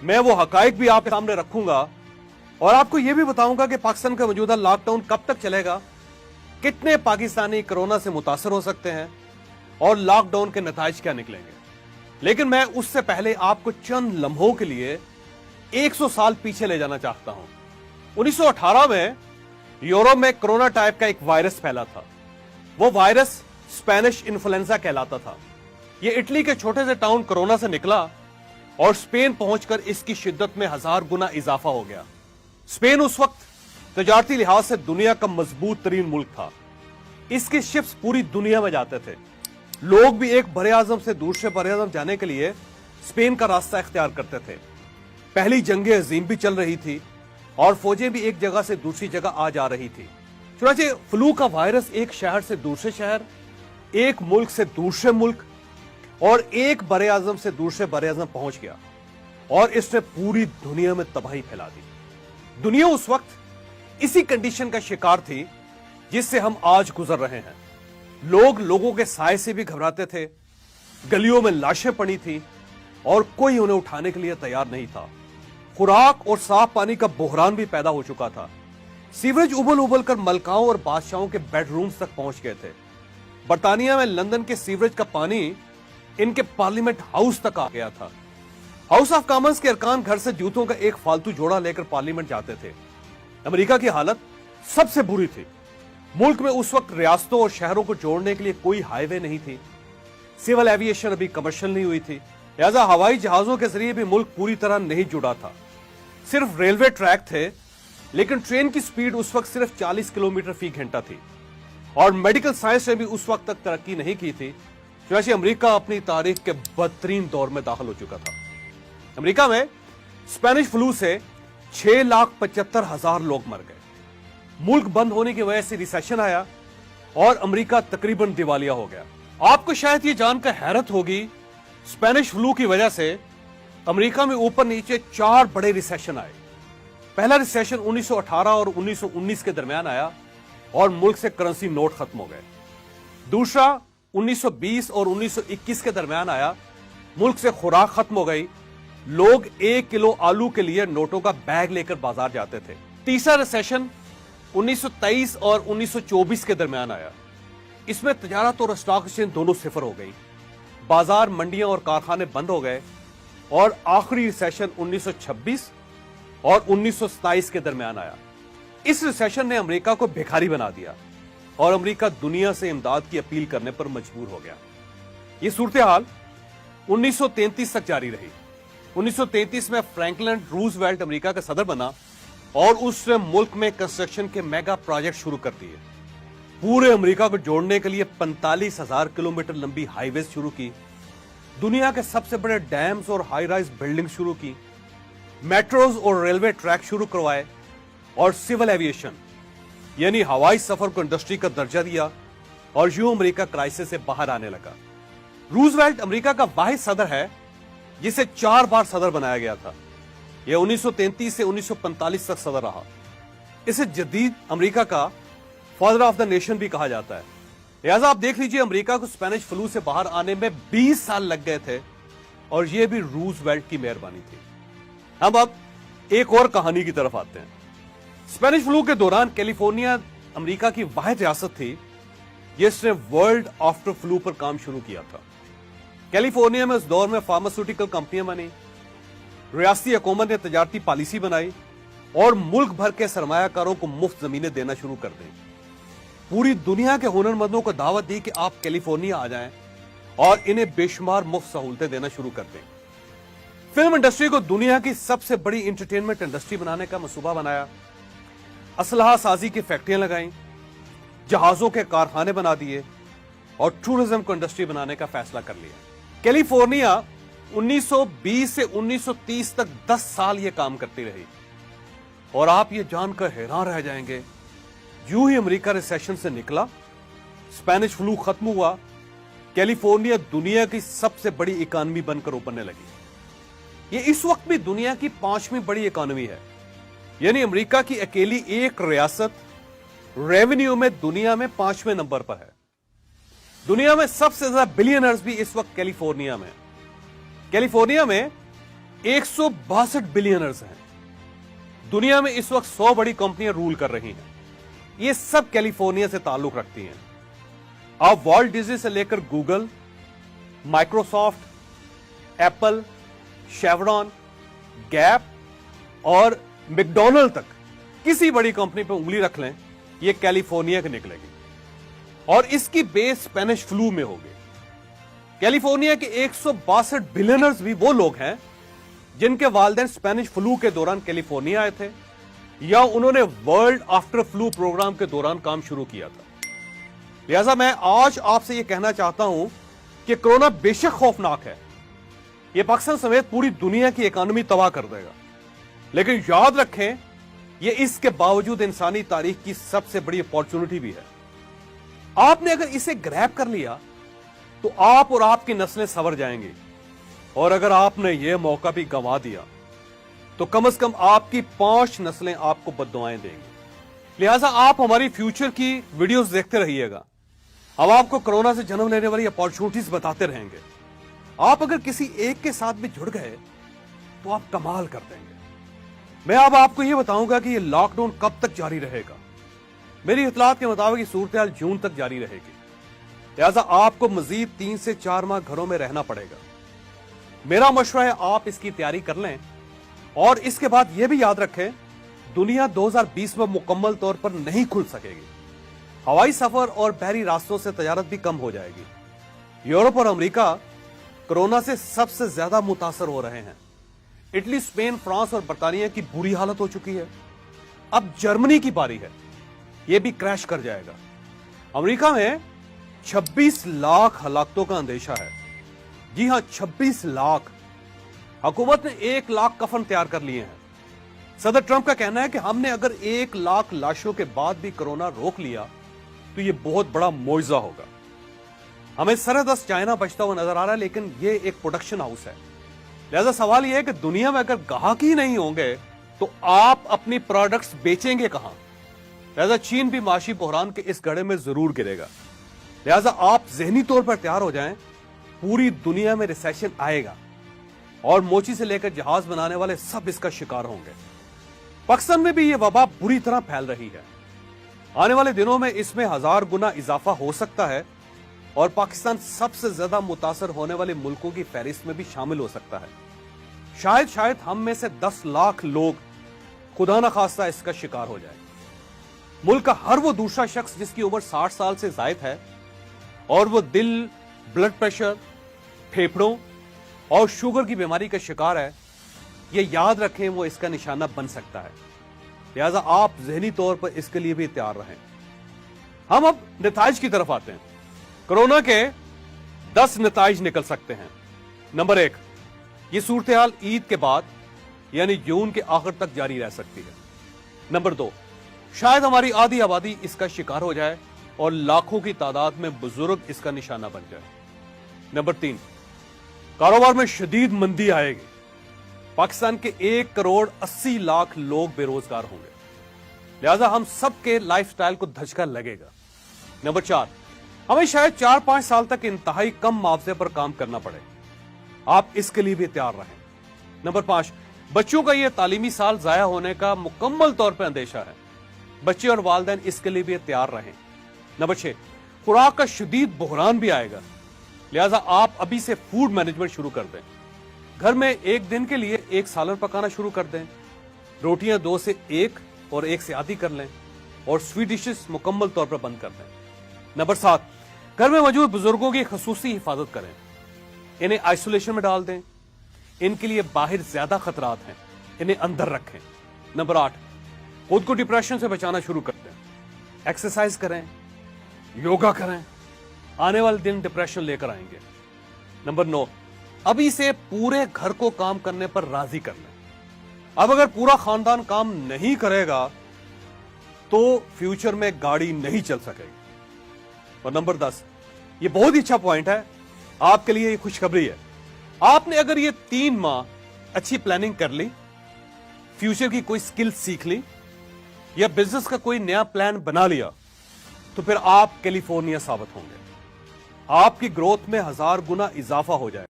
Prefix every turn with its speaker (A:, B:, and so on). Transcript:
A: मैं वो हकाइक भी आपके सामने रखूंगा और आपको यह भी बताऊंगा कि पाकिस्तान का मौजूदा लॉकडाउन कब तक चलेगा, कितने पाकिस्तानी कोरोना से मुतासर हो सकते हैं और लॉकडाउन के नताइज क्या निकलेंगे। लेकिन मैं उससे पहले आपको चंद लम्हों के लिए 100 साल पीछे ले जाना चाहता हूं। 1918 में यूरोप में कोरोना टाइप का एक वायरस फैला था। वो वायरस स्पेनिश इन्फ्लुएंजा कहलाता था। ये इटली के छोटे से टाउन कोरोना से निकला और स्पेन पहुंचकर इसकी शिद्दत में 1000 गुना इजाफा हो गया। स्पेन उस वक्त तजारती लिहाज से दुनिया का मजबूत तरीन मुल्क था। इसके शिप्स पूरी दुनिया में जाते थे। लोग भी एक बड़े आजम से दूसरे बड़े आजम जाने के लिए स्पेन का रास्ता इख्तियार करते थे। पहली जंग अजीम भी चल रही थी और फौजें भी एक जगह से दूसरी जगह आ जा रही थी। चुनांचे फ्लू का वायरस एक शहर से दूसरे शहर, एक मुल्क से दूसरे मुल्क और एक बड़े आजम से दूसरे बड़े आजम पहुंच गया और इसने पूरी दुनिया में तबाही फैला दी। दुनिया उस वक्त इसी कंडीशन का शिकार थी जिससे हम आज गुजर रहे हैं। लोग लोगों के साय से भी घबराते थे, गलियों में लाशें पड़ी थी और कोई उन्हें उठाने के लिए तैयार नहीं था। खुराक और साफ पानी का बहरान भी पैदा हो चुका था। सीवरेज उबल उबल कर मलकाओं और बादशाहों के बेडरूम्स तक पहुंच गए थे। बरतानिया में लंदन के सीवरेज का पानी इनके पार्लियामेंट हाउस तक आ गया था। हाउस ऑफ कॉमन्स के अरकान घर से जूतों का एक फालतू जोड़ा लेकर पार्लियामेंट जाते थे। अमेरिका की हालत सबसे बुरी थी। मुल्क में उस वक्त रियासतों और शहरों को जोड़ने के लिए कोई हाईवे नहीं थी। सिविल एविएशन अभी कमर्शियल नहीं हुई थी, लिहाजा हवाई जहाजों के जरिए भी मुल्क पूरी तरह नहीं जुड़ा था। सिर्फ रेलवे ट्रैक थे, लेकिन ट्रेन की स्पीड उस वक्त सिर्फ 40 किलोमीटर फी घंटा थी और मेडिकल साइंस ने भी उस वक्त तक तरक्की नहीं की थी। चुनांचे अमेरिका अपनी तारीख के बदतरीन दौर में दाखिल हो चुका था। अमेरिका में स्पेनिश फ्लू से 6,75,000 लोग मर गए। मुल्क बंद होने की वजह से रिसेशन आया और अमेरिका तकरीबन दिवालिया हो गया। आपको शायद ये जानकर हैरत होगी, स्पेनिश फ्लू की वजह से अमेरिका में ऊपर नीचे 4 बड़े रिसेशन आए। पहला रिसेशन 1918 और 1919 के दरमियान आया और मुल्क से करेंसी नोट खत्म हो गए। दूसरा 1920 और 1921 के दरमियान आया, मुल्क से खुराक खत्म हो गई। लोग 1 किलो आलू के लिए नोटों का बैग लेकर बाजार जाते थे। तीसरा रिसेशन 1923 और 1924 के दरमियान आया। इसमें तजारत और स्टॉक एक्सचेंज दोनों सिफर हो गई। बाजार, मंडियां और कारखाने बंद हो गए और आखिरी रिसेशन 1926 और 1927 के दरमियान आया। इस रिसेशन ने अमेरिका को भिखारी बना दिया और अमेरिका दुनिया से इमदाद की अपील करने पर मजबूर हो गया। यह सूरत हाल 1933 तक जारी रही। 1933 में फ्रैंकलिन रूजवेल्ट अमेरिका का सदर बना और उसने मुल्क में कंस्ट्रक्शन के मेगा प्रोजेक्ट शुरू कर दिए। पूरे अमेरिका को जोड़ने के लिए 45,000 किलोमीटर लंबी हाईवे शुरू की, दुनिया के सबसे बड़े डैम्स और हाई राइज बिल्डिंग शुरू की, मेट्रोज और रेलवे ट्रैक शुरू करवाए और सिविल एविएशन यानी हवाई सफर को इंडस्ट्री का दर्जा दिया और यूं अमेरिका क्राइसिस से बाहर आने लगा। रूजवेल्ट अमेरिका का वाहिद सदर है जिसे 4 बार सदर बनाया गया था। यह 1933 से 1945 तक सदर रहा। इसे जदीद अमेरिका का फादर ऑफ द नेशन भी कहा जाता है। लिहाजा आप देख लीजिए, अमेरिका को स्पेनिश फ्लू से बाहर आने में 20 साल लग गए थे और यह भी रूजवेल्ट की मेहरबानी थी। हम अब एक और कहानी की तरफ आते हैं। स्पेनिश फ्लू के दौरान कैलिफोर्निया अमेरिका की वाहिद रियासत थी जिसने वर्ल्ड आफ्टर फ्लू पर काम शुरू किया था। कैलिफोर्निया में उस दौर में फार्मास्यूटिकल कंपनियां बनी, रियासती हुकूमत ने तजारती पॉलिसी बनाई और मुल्क भर के सरमायाकारों को मुफ्त जमीनें देना शुरू कर दी। पूरी दुनिया के हुनरमंदों को दावत दी कि आप कैलिफोर्निया आ जाएं और इन्हें बेशुमार मुफ्त सहूलतें देना शुरू कर दें। फिल्म इंडस्ट्री को दुनिया की सबसे बड़ी एंटरटेनमेंट इंडस्ट्री बनाने का मंसूबा बनाया। असलहा साजी की फैक्ट्रियां लगाई, जहाजों के कारखाने बना दिए और टूरिज्म को इंडस्ट्री बनाने का फैसला कर लिया। कैलिफोर्निया 1920 से 1930 तक 10 साल यह काम करती रही और आप यह जानकर हैरान रह जाएंगे, यूं ही अमेरिका रिसेशन से निकला, स्पेनिश फ्लू खत्म हुआ, कैलिफोर्निया दुनिया की सबसे बड़ी इकोनॉमी बनकर उभरने लगी। यह इस वक्त भी दुनिया की 5वीं बड़ी इकोनॉमी है, यानी अमेरिका की अकेली एक रियासत रेवेन्यू में दुनिया में 5वें नंबर पर है। दुनिया में सबसे ज्यादा बिलियनर्स भी इस वक्त कैलिफोर्निया में। कैलिफोर्निया में 162 बिलियनर्स हैं। दुनिया में इस वक्त 100 बड़ी कंपनियां रूल कर रही हैं। ये सब कैलिफोर्निया से ताल्लुक रखती हैं। अब वॉल्ट डिज्नी से लेकर Google, Microsoft, Apple, chevron, gap और मैकडॉनल्ड तक किसी बड़ी कंपनी पर उंगली रख लें, ये कैलिफोर्निया की निकलेगी और इसकी बेस स्पेनिश फ्लू में होगी। कैलिफोर्निया के 162 बिलियनर्स भी वो लोग हैं जिनके वालिदैन स्पेनिश फ्लू के दौरान कैलिफोर्निया आए थे या उन्होंने वर्ल्ड आफ्टर फ्लू प्रोग्राम के दौरान काम शुरू किया था। लिहाजा मैं आज आपसे यह कहना चाहता हूं कि कोरोना बेशक खौफनाक है, यह पाकिस्तान समेत पूरी दुनिया की इकोनॉमी तबाह कर देगा, लेकिन याद रखें यह इसके बावजूद इंसानी तारीख की सबसे बड़ी अपॉर्चुनिटी भी है। आपने अगर इसे ग्रैब कर लिया तो आप और आपकी नस्लें संवर जाएंगी, और अगर आपने यह मौका भी गंवा दिया तो कम से कम आपकी 5 नस्लें आपको बद्दुआएं देंगी। लिहाजा आप हमारी फ्यूचर की वीडियोस देखते रहिएगा। हम आपको कोरोना से जन्म लेने वाली अपॉर्चुनिटीज बताते रहेंगे। आप अगर किसी एक के साथ भी जुड़ गए तो आप कमाल कर देंगे। मैं अब आपको यह बताऊंगा कि यह लॉकडाउन कब तक जारी रहेगा। मेरी इतलात के मुताबिक सूरत-ए-हाल जून तक जारी रहेगी। लिहाजा आपको मजीद 3 से 4 माह घरों में रहना पड़ेगा। मेरा मशवरा है आप इसकी तैयारी कर लें, और इसके बाद यह भी याद रखें दुनिया 2020 में मुकम्मल तौर पर नहीं खुल सकेगी। हवाई सफर और बहरी रास्तों से तजारत भी कम हो जाएगी। यूरोप और अमेरिका कोरोना से सबसे ज्यादा मुतासर हो रहे हैं। इटली, स्पेन, फ्रांस और बर्तानिया की बुरी हालत हो चुकी है। अब जर्मनी की बारी है, यह भी क्रैश कर जाएगा। अमेरिका में 26 लाख हलाकतों का अंदेशा है। जी हां, 26 लाख। हुकूमत ने 1 लाख कफन तैयार कर लिए हैं। सदर ट्रंप का कहना है कि हमने अगर 1 लाख लाशों के बाद भी कोरोना रोक लिया तो यह बहुत बड़ा मुआवजा होगा। हमें सरदस्त चाइना बचता हुआ नजर आ रहा है, लेकिन यह एक प्रोडक्शन हाउस है। लिहाजा सवाल यह है कि दुनिया में अगर गाहक ही नहीं होंगे तो आप अपनी प्रोडक्ट्स बेचेंगे कहां। लिहाजा चीन भी माशी बहरान के इस गड्ढे में जरूर गिरेगा। लिहाजा आप जहनी तौर पर तैयार हो जाएं, पूरी दुनिया में रिसेशन आएगा और मोची से लेकर जहाज बनाने वाले सब इसका शिकार होंगे। पाकिस्तान में भी यह वबा बुरी तरह फैल रही है। आने वाले दिनों में इसमें 1000 गुना इजाफा हो सकता है और पाकिस्तान सबसे ज्यादा मुतासर होने वाले मुल्कों की फहरिस्त में भी शामिल हो सकता है। शायद हम में से 10 लाख लोग खुदा न खास्ता इसका शिकार हो जाए। मुल्क का हर वो दूसरा शख्स जिसकी उम्र 60 साल से जायद है और वो दिल, ब्लड प्रेशर, फेफड़ों और शुगर की बीमारी का शिकार है, ये याद रखें वो इसका निशाना बन सकता है। लिहाजा आप ज़हनी तौर पर इसके लिए भी तैयार रहें। हम अब नताइज की तरफ आते हैं। कोरोना के 10 नताइज निकल सकते हैं। नंबर 1, ये सूरत-ए-हाल ईद के बाद यानी जून के आखिर तक जारी रह सकती है। नंबर 2, शायद हमारी आधी आबादी इसका शिकार हो जाए और लाखों की तादाद में बुजुर्ग इसका निशाना बन जाए। नंबर 3, कारोबार में शदीद मंदी आएगी। पाकिस्तान के 1 करोड़ 80 लाख लोग बेरोजगार होंगे। लिहाजा हम सबके लाइफस्टाइल को धचका लगेगा। नंबर 4, हमें शायद 4-5 साल तक इंतहाई कम मुआवजे पर काम करना पड़े। आप इसके लिए भी तैयार रहें। नंबर 5, बच्चों का यह तालीमी साल जाया होने का मुकम्मल तौर पर अंदेशा है। बच्चे और वालिदैन इसके लिए भी तैयार रहें। नंबर 6, खुराक का शदीद बहरान भी आएगा। लिहाजा आप अभी से फूड मैनेजमेंट शुरू कर दें। घर में एक दिन के लिए 1 सालन पकाना शुरू कर दें। रोटियां 2 से 1 और 1 से आधी कर लें और स्वीट डिशेस मुकम्मल तौर पर बंद कर दें। नंबर 7, घर में मौजूद बुजुर्गों की खसूसी हिफाजत करें। इन्हें आइसोलेशन में डाल दें। इनके लिए बाहर ज्यादा खतरात हैं, इन्हें अंदर रखें। नंबर 8, खुद को डिप्रेशन से बचाना शुरू कर दें। एक्सरसाइज करें, योगा करें, आने वाले दिन डिप्रेशन लेकर आएंगे। नंबर 9, अभी से पूरे घर को काम करने पर राजी कर लें। अब अगर पूरा खानदान काम नहीं करेगा तो फ्यूचर में गाड़ी नहीं चल सकेगी। और नंबर 10, ये बहुत ही अच्छा पॉइंट है आपके लिए, ये खुशखबरी है। आपने अगर ये 3 माह अच्छी प्लानिंग कर ली, फ्यूचर की कोई स्किल सीख ली या बिजनेस का कोई नया प्लान बना लिया, तो फिर आप कैलिफोर्निया साबित होंगे। आपकी ग्रोथ में 1000 गुना इजाफा हो जाए।